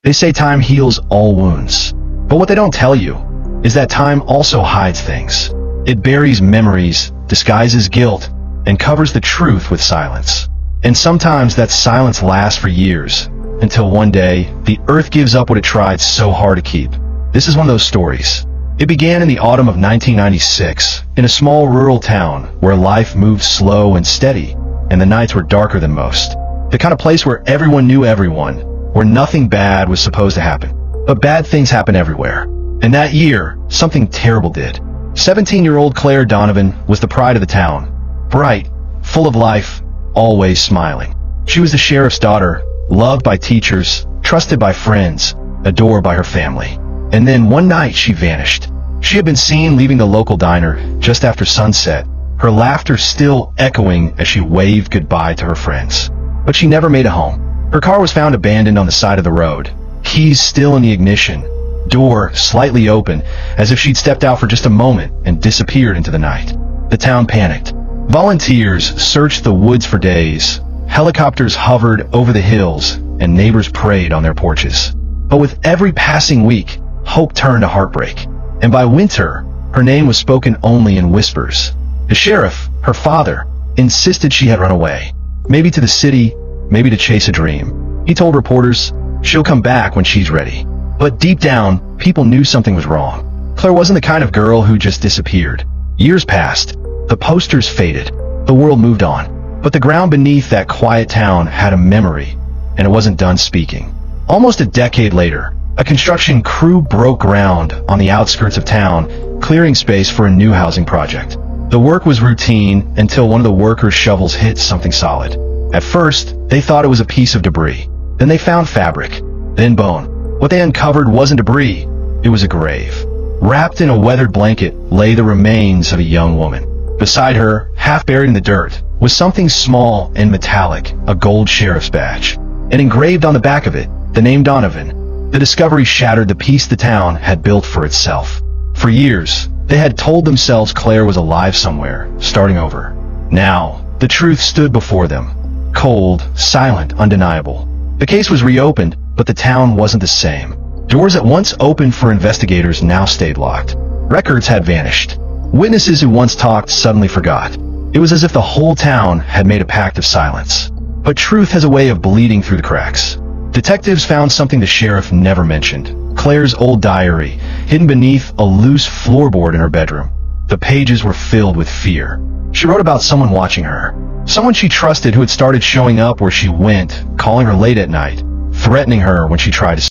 They say time heals all wounds. But what they don't tell you is that time also hides things. It buries memories, disguises guilt, and covers the truth with silence. And sometimes that silence lasts for years, until one day, the earth gives up what it tried so hard to keep. This is one of those stories. It began in the autumn of 1996, in a small rural town where life moved slow and steady, and the nights were darker than most. The kind of place where everyone knew everyone, where nothing bad was supposed to happen. But bad things happen everywhere. And that year, something terrible did. 17-year-old Claire Donovan was the pride of the town. Bright, full of life, always smiling. She was the sheriff's daughter, loved by teachers, trusted by friends, adored by her family. And then one night she vanished. She had been seen leaving the local diner just after sunset, her laughter still echoing as she waved goodbye to her friends. But she never made it home. Her car was found abandoned on the side of the road, keys still in the ignition, door slightly open, as if she'd stepped out for just a moment and disappeared into the night. The town panicked. Volunteers searched the woods for days. Helicopters hovered over the hills, and neighbors prayed on their porches. But with every passing week, hope turned to heartbreak. And by winter, her name was spoken only in whispers. The sheriff, her father, insisted she had run away. Maybe to the city, maybe to chase a dream. He told reporters, she'll come back when she's ready. But deep down, people knew something was wrong. Claire wasn't the kind of girl who just disappeared. Years passed. The posters faded. The world moved on. But the ground beneath that quiet town had a memory, and it wasn't done speaking. Almost a decade later, a construction crew broke ground on the outskirts of town, clearing space for a new housing project. The work was routine until one of the workers' shovels hit something solid. At first, they thought it was a piece of debris. Then they found fabric, then bone. What they uncovered wasn't debris, it was a grave. Wrapped in a weathered blanket lay the remains of a young woman. Beside her, half buried in the dirt, was something small and metallic, a gold sheriff's badge. And engraved on the back of it, the name Donovan. The discovery shattered the peace the town had built for itself. For years, they had told themselves Claire was alive somewhere, starting over. Now, the truth stood before them. Cold, silent, undeniable. The case was reopened, but the town wasn't the same. Doors that once opened for investigators now stayed locked. Records had vanished. Witnesses who once talked suddenly forgot. It was as if the whole town had made a pact of silence. But truth has a way of bleeding through the cracks. Detectives found something the sheriff never mentioned. Claire's old diary, hidden beneath a loose floorboard in her bedroom. The pages were filled with fear. She wrote about someone watching her. Someone she trusted who had started showing up where she went, calling her late at night, threatening her when she tried to